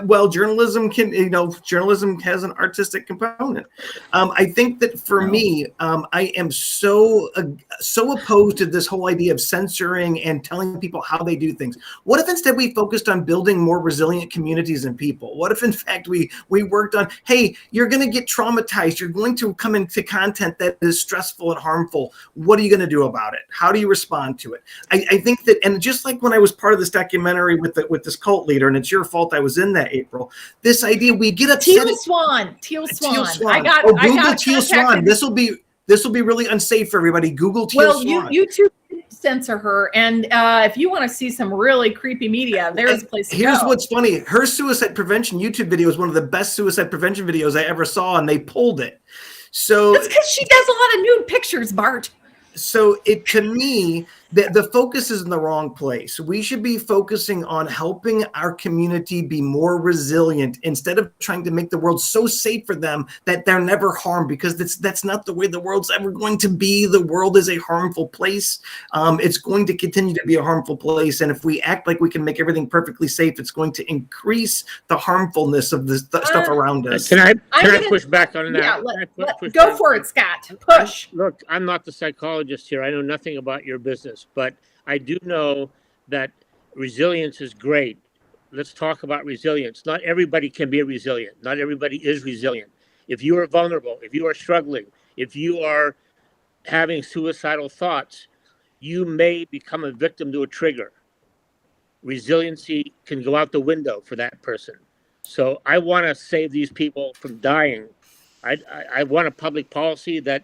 Well, journalism journalism has an artistic component. I think that for me, I am so opposed to this whole idea of censoring and telling people how they do things. What if instead we focused on building more resilient communities and people? What if in fact we worked on, hey, you're going to get traumatized. You're going to come into content that is stressful and harmful. What are you going to do about it? How do you respond to it? I think that, and just like when I was part of this documentary with this cult leader, and it's your fault I was in that, April. This idea, we get upset. Teal Swan. Google Teal Swan. This will be really unsafe for everybody. Google Teal Swan. Well, YouTube censor her, and if you want to see some really creepy media, there's a place to go. Here's what's funny: her suicide prevention YouTube video is one of the best suicide prevention videos I ever saw, and they pulled it. So That's because she does a lot of nude pictures, Bart. So to me, the focus is in the wrong place. We should be focusing on helping our community be more resilient instead of trying to make the world so safe for them that they're never harmed, because that's not the way the world's ever going to be. The world is a harmful place. It's going to continue to be a harmful place. And if we act like we can make everything perfectly safe, it's going to increase the harmfulness of the stuff around us. Can I push back on that? Yeah, go for it, Scott. Push. Look, I'm not the psychologist here. I know nothing about your business, but I do know that resilience is great. Let's talk about resilience. Not everybody can be resilient. Not everybody is resilient. If you are vulnerable, if you are struggling, if you are having suicidal thoughts, you may become a victim to a trigger. Resiliency can go out the window for that person. So I want to save these people from dying. I want a public policy that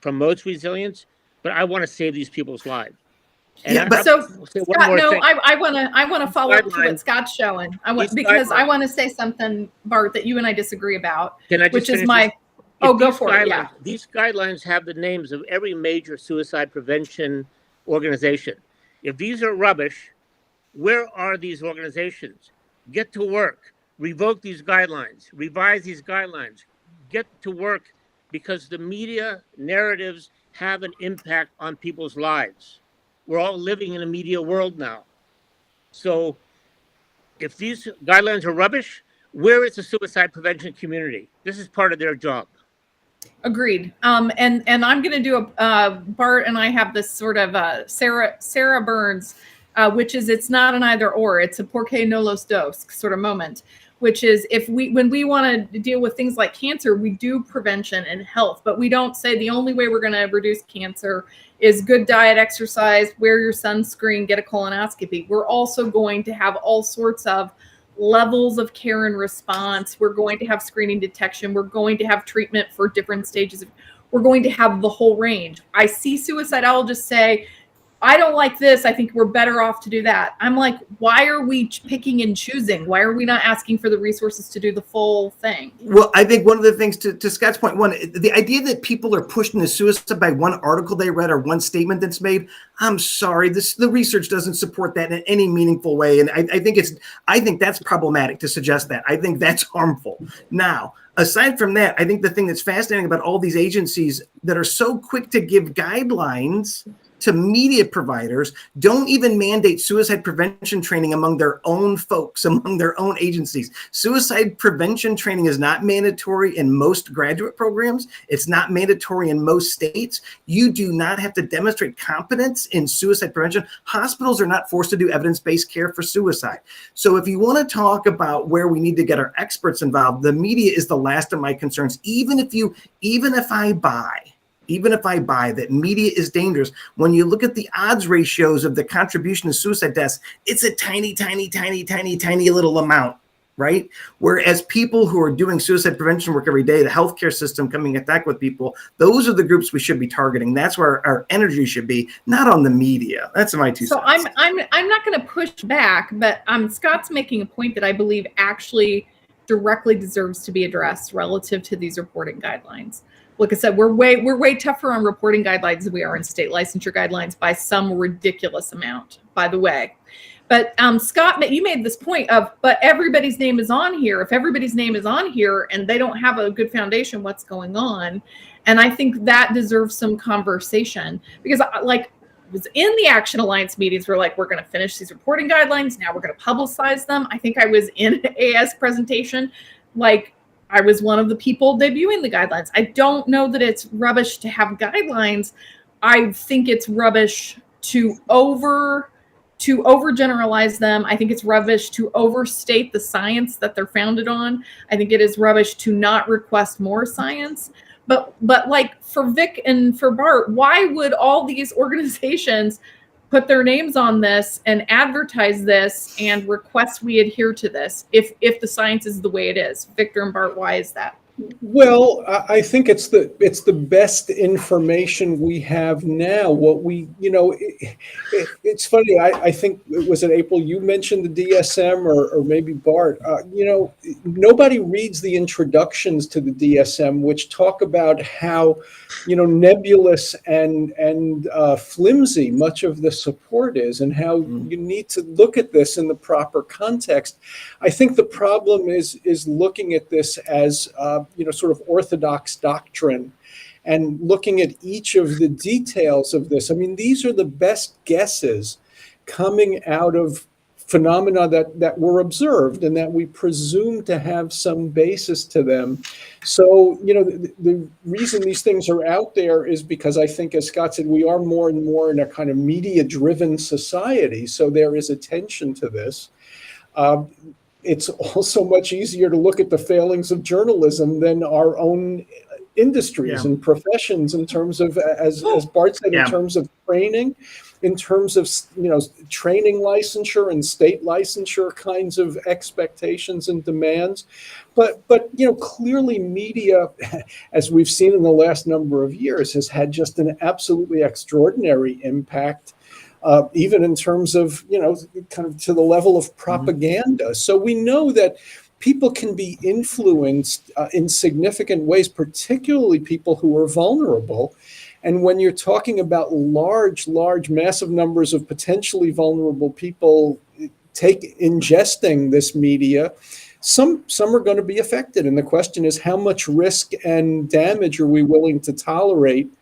promotes resilience, but I want to save these people's lives. And Scott, no, I want to follow up to what Scott's showing. I want to say something, Bart, that you and I disagree about. Can I just which is go for it. Yeah. These guidelines have the names of every major suicide prevention organization. If these are rubbish, where are these organizations? Get to work. Revoke these guidelines. Revise these guidelines. Get to work, because the media narratives have an impact on people's lives. We're all living in a media world now. So if these guidelines are rubbish, where is the suicide prevention community? This is part of their job. Agreed. And I'm going to do Bart and I have this sort of Sarah Burns, which is, it's not an either or, it's a porque no los dos sort of moment, which is when we want to deal with things like cancer, we do prevention and health, but we don't say the only way we're going to reduce cancer is good diet, exercise, wear your sunscreen, get a colonoscopy. We're also going to have all sorts of levels of care and response. We're going to have screening detection. We're going to have treatment for different stages. We're going to have the whole range. I see suicidologists say, I don't like this. I think we're better off to do that. I'm like, why are we picking and choosing? Why are we not asking for the resources to do the full thing? Well, I think one of the things, to Scott's point, the idea that people are pushed into suicide by one article they read or one statement that's made, I'm sorry, the research doesn't support that in any meaningful way. And I think that's problematic to suggest that. I think that's harmful. Now, aside from that, I think the thing that's fascinating about all these agencies that are so quick to give guidelines to media providers, don't even mandate suicide prevention training among their own folks, among their own agencies. Suicide prevention training is not mandatory in most graduate programs. It's not mandatory in most states. You do not have to demonstrate competence in suicide prevention. Hospitals are not forced to do evidence-based care for suicide. So if you want to talk about where we need to get our experts involved, the media is the last of my concerns. Even if I buy that media is dangerous, when you look at the odds ratios of the contribution to suicide deaths, it's a tiny, tiny, tiny, tiny, tiny little amount, right? Whereas people who are doing suicide prevention work every day, the healthcare system coming in contact with people, those are the groups we should be targeting. That's where our energy should be, not on the media. That's my 2 cents. So I'm not going to push back, but Scott's making a point that I believe actually directly deserves to be addressed relative to these reporting guidelines. Like I said, we're way tougher on reporting guidelines than we are in state licensure guidelines by some ridiculous amount, by the way. But Scott, you made this point of, but everybody's name is on here. If everybody's name is on here and they don't have a good foundation, what's going on? And I think that deserves some conversation, because like was in the Action Alliance meetings, we're like, we're going to finish these reporting guidelines. Now we're going to publicize them. I think I was in an AS presentation, like, I was one of the people debuting the guidelines. I don't know that it's rubbish to have guidelines. I think it's rubbish to overgeneralize them. I think it's rubbish to overstate the science that they're founded on. I think it is rubbish to not request more science. But like for Vic and for Bart, why would all these organizations put their names on this and advertise this and request we adhere to this if the science is the way it is? Victor and Bart, why is that? Well, I think it's the best information we have now. What we, it's funny. I think was it April? You mentioned the DSM, or maybe Bart. Nobody reads the introductions to the DSM, which talk about how, nebulous and flimsy much of the support is, and how you need to look at this in the proper context. I think the problem is looking at this as sort of orthodox doctrine, and looking at each of the details of this. I mean, these are the best guesses coming out of phenomena that were observed and that we presume to have some basis to them. So, the reason these things are out there is because I think, as Scott said, we are more and more in a kind of media-driven society. So there is attention to this. It's also much easier to look at the failings of journalism than our own industries and professions, in terms of, as Bart said, in terms of training, in terms of training licensure and state licensure kinds of expectations and demands. But clearly media, as we've seen in the last number of years, has had just an absolutely extraordinary impact. Even in terms of, kind of to the level of propaganda. So we know that people can be influenced in significant ways, particularly people who are vulnerable. And when you're talking about large, massive numbers of potentially vulnerable people ingesting this media, some are going to be affected. And the question is, how much risk and damage are we willing to tolerate?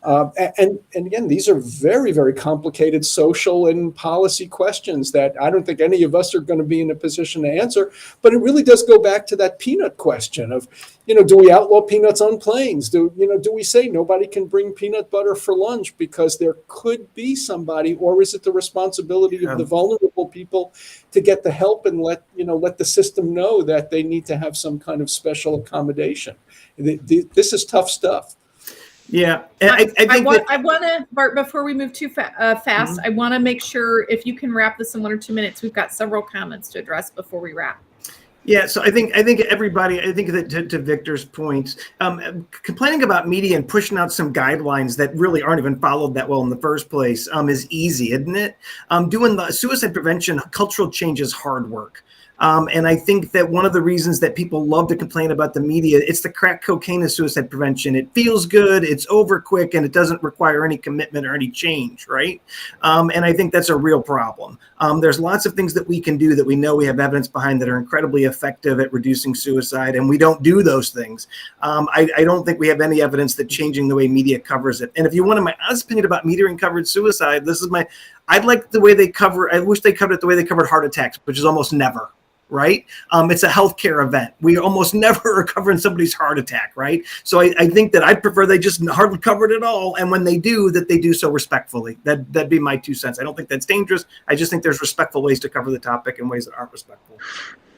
And again, these are very, very complicated social and policy questions that I don't think any of us are going to be in a position to answer. But it really does go back to that peanut question of, do we outlaw peanuts on planes? Do we say nobody can bring peanut butter for lunch because there could be somebody, or is it the responsibility of the vulnerable people to get the help and let the system know that they need to have some kind of special accommodation? This is tough stuff. Yeah, and I want to, Bart, before we move too fast, I want to make sure if you can wrap this in 1 or 2 minutes. We've got several comments to address before we wrap. Yeah, so I think everybody, that to Victor's point, complaining about media and pushing out some guidelines that really aren't even followed that well in the first place is easy, isn't it? Doing the suicide prevention, cultural change is hard work. And I think that one of the reasons that people love to complain about the media, it's the crack cocaine of suicide prevention. It feels good, it's over quick, and it doesn't require any commitment or any change, right? And I think that's a real problem. There's lots of things that we can do that we know we have evidence behind that are incredibly effective at reducing suicide, and we don't do those things. I don't think we have any evidence that changing the way media covers it. And if you wanted my honest opinion about media and covered suicide, I'd like the way they I wish they covered it the way they covered heart attacks, which is almost never. Right? It's a healthcare event. We almost never are covering somebody's heart attack, right? So I think that I'd prefer they just hardly cover it at all. And when they do, that they do so respectfully. That'd be my 2 cents. I don't think that's dangerous. I just think there's respectful ways to cover the topic and ways that aren't respectful.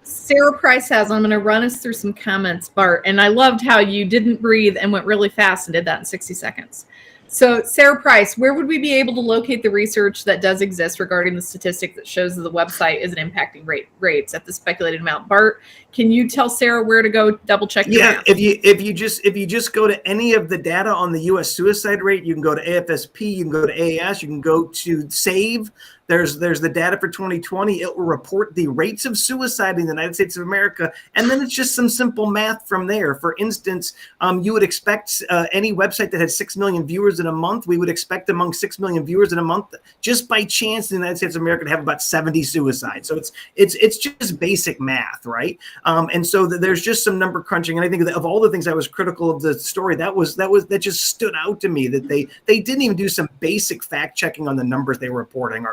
Sarah Price I'm going to run us through some comments, Bart. And I loved how you didn't breathe and went really fast and did that in 60 seconds. So Sarah Price, where would we be able to locate the research that does exist regarding the statistic that shows that the website isn't impacting rates at the speculated amount? Bart, can you tell Sarah where to go double check? Yeah, if you just go to any of the data on the U.S. suicide rate, you can go to AFSP, you can go to AAS, you can go to SAVE. There's the data for 2020. It will report the rates of suicide in the United States of America, and then it's just some simple math from there. For instance, you would expect any website that had 6 million viewers in a month, we would expect among 6 million viewers in a month, just by chance in the United States of America, to have about 70 suicides. So it's just basic math, right? And so there's just some number crunching. And I think that of all the things I was critical of the story, that just stood out to me, that they didn't even do some basic fact checking on the numbers they were reporting.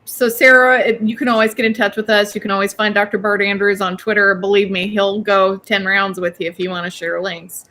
So Sarah, you can always get in touch with us. You can always find Dr. Bart Andrews on Twitter. Believe me, he'll go 10 rounds with you if you want to share links.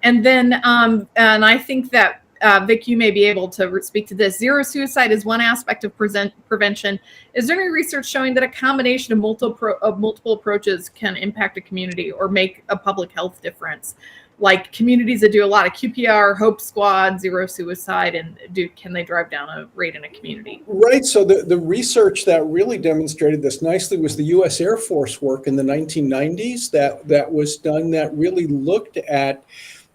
And then, and I think that Vic, you may be able to speak to this. Zero suicide is one aspect of prevention. Is there any research showing that a combination of multiple approaches can impact a community or make a public health difference? like communities that do a lot of QPR, Hope Squad, Zero Suicide, and can they drive down a rate in a community? Right. So the research that really demonstrated this nicely was the U.S. Air Force work in the 1990s that was done that really looked at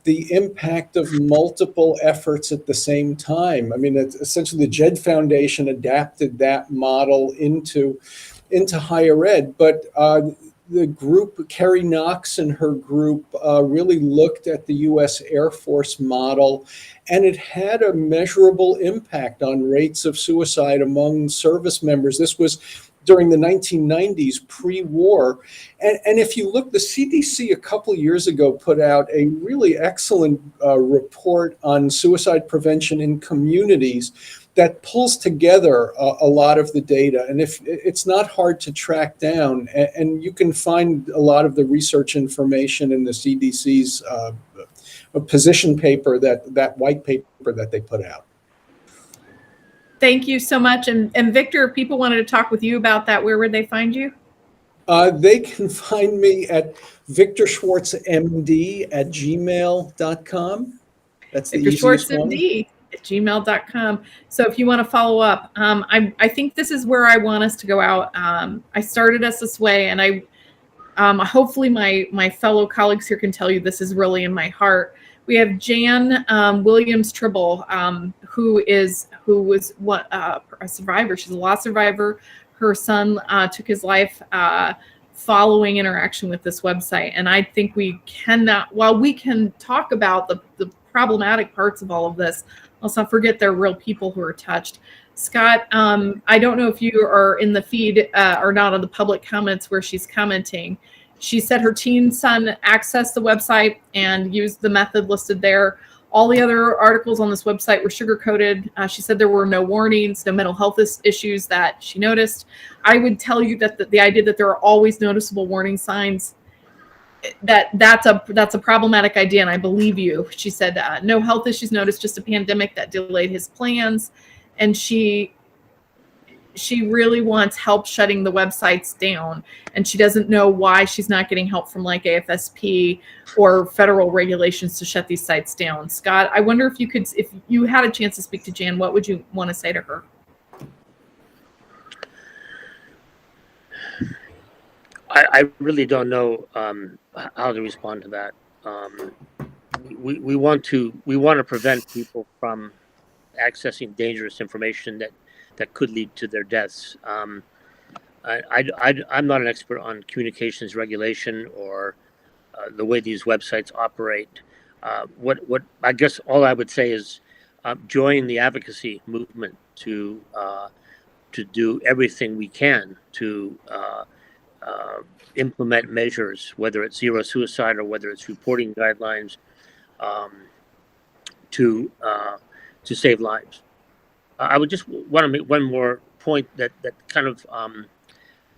the impact of multiple efforts at the same time. I mean, it's essentially the JED Foundation adapted that model into higher ed, but the group, Carrie Knox and her group, really looked at the U.S. Air Force model, and it had a measurable impact on rates of suicide among service members. This was during the 1990s, pre-war. And if you look, the CDC a couple years ago put out a really excellent report on suicide prevention in communities that pulls together a lot of the data. And if it's not hard to track down, and you can find a lot of the research information in the CDC's position paper, that white paper that they put out. Thank you so much. And Victor, if people wanted to talk with you about that, where would they find you? They can find me at victorschwartzmd@gmail.com. That's the easiest one. victorschwartzmd@gmail.com. So if you want to follow up, I think this is where I want us to go out. I started us this way, and I hopefully my fellow colleagues here can tell you this is really in my heart. We have Jan Williams Tribble, who was a survivor. She's a loss survivor. Her son took his life following interaction with this website. And I think while we can talk about the problematic parts of all of this, let's not forget there are real people who are touched. Scott, I don't know if you are in the feed or not on the public comments where she's commenting. She said her teen son accessed the website and used the method listed there. All the other articles on this website were sugar-coated. She said there were no warnings, no mental health issues that she noticed. I would tell you that the idea that there are always noticeable warning signs, that's a problematic idea, and I believe you. She said no health issues noticed, just a pandemic that delayed his plans, and she really wants help shutting the websites down, and she doesn't know why she's not getting help from like AFSP or federal regulations to shut these sites down. Scott, I wonder if you had a chance to speak to Jan, what would you want to say to her? I really don't know how to respond to that. We want to prevent people from accessing dangerous information that could lead to their deaths. I'm not an expert on communications regulation or the way these websites operate. What I guess all I would say is join the advocacy movement to do everything we can to implement measures, whether it's zero suicide or whether it's reporting guidelines, to save lives. I would just want to make one more point that kind of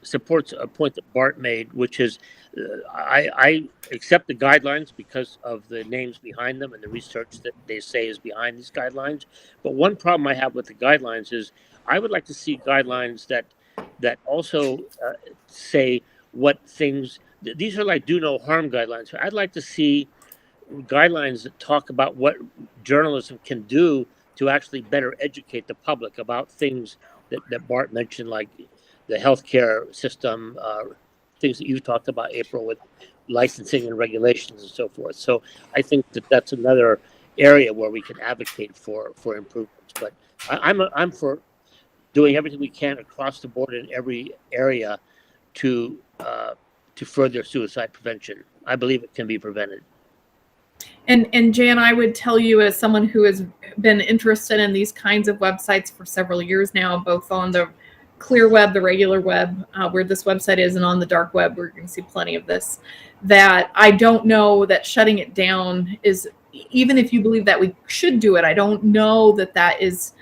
supports a point that Bart made, which is I accept the guidelines because of the names behind them and the research that they say is behind these guidelines. But one problem I have with the guidelines is I would like to see guidelines that also say what things, these are like do no harm guidelines. I'd like to see guidelines that talk about what journalism can do to actually better educate the public about things that Bart mentioned, like the healthcare system, things that you talked about, April, with licensing and regulations and so forth. So I think that's another area where we can advocate for improvements. But I'm for doing everything we can across the board in every area to further suicide prevention. I believe it can be prevented. And Jan, I would tell you, as someone who has been interested in these kinds of websites for several years now, both on the clear web, the regular web, where this website is, and on the dark web, where you can see plenty of this, that I don't know that shutting it down is, even if you believe that we should do it, I don't know that is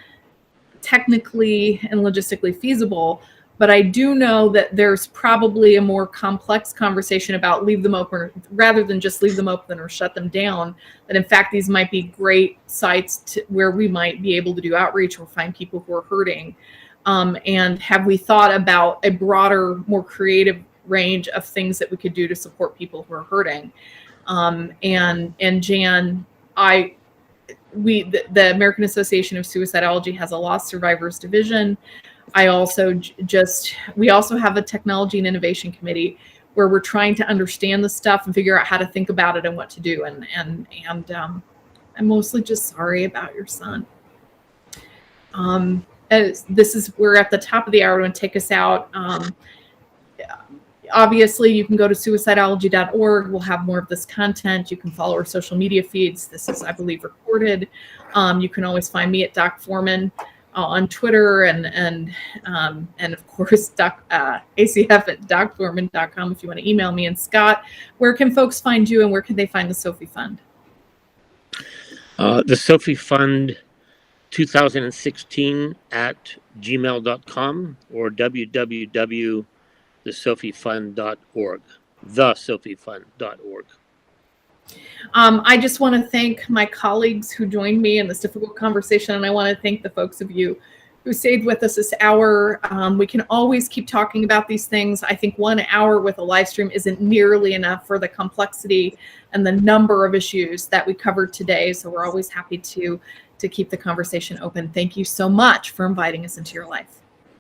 technically and logistically feasible. But I do know that there's probably a more complex conversation about leave them open rather than just leave them open or shut them down. That in fact, these might be great sites where we might be able to do outreach or find people who are hurting. And have we thought about a broader, more creative range of things that we could do to support people who are hurting? And Jan, the American Association of Suicidology has a loss survivors division. I also we also have a technology and innovation committee where we're trying to understand the stuff and figure out how to think about it and what to do. And I'm mostly just sorry about your son. We're at the top of the hour to take us out. Obviously, you can go to suicidology.org. We'll have more of this content. You can follow our social media feeds. This is, I believe, recorded. You can always find me at Doc Foreman on Twitter and of course ACF at docforeman.com if you want to email me. And Scott, where can folks find you and where can they find the Sophie Fund? The Sophie Fund 2016 at gmail.com or www.thesophiefund.org. thesophiefund.org. I just want to thank my colleagues who joined me in this difficult conversation, and I want to thank the folks of you who stayed with us this hour. We can always keep talking about these things. I think 1 hour with a live stream isn't nearly enough for the complexity and the number of issues that we covered today, so we're always happy to keep the conversation open. Thank you so much for inviting us into your life.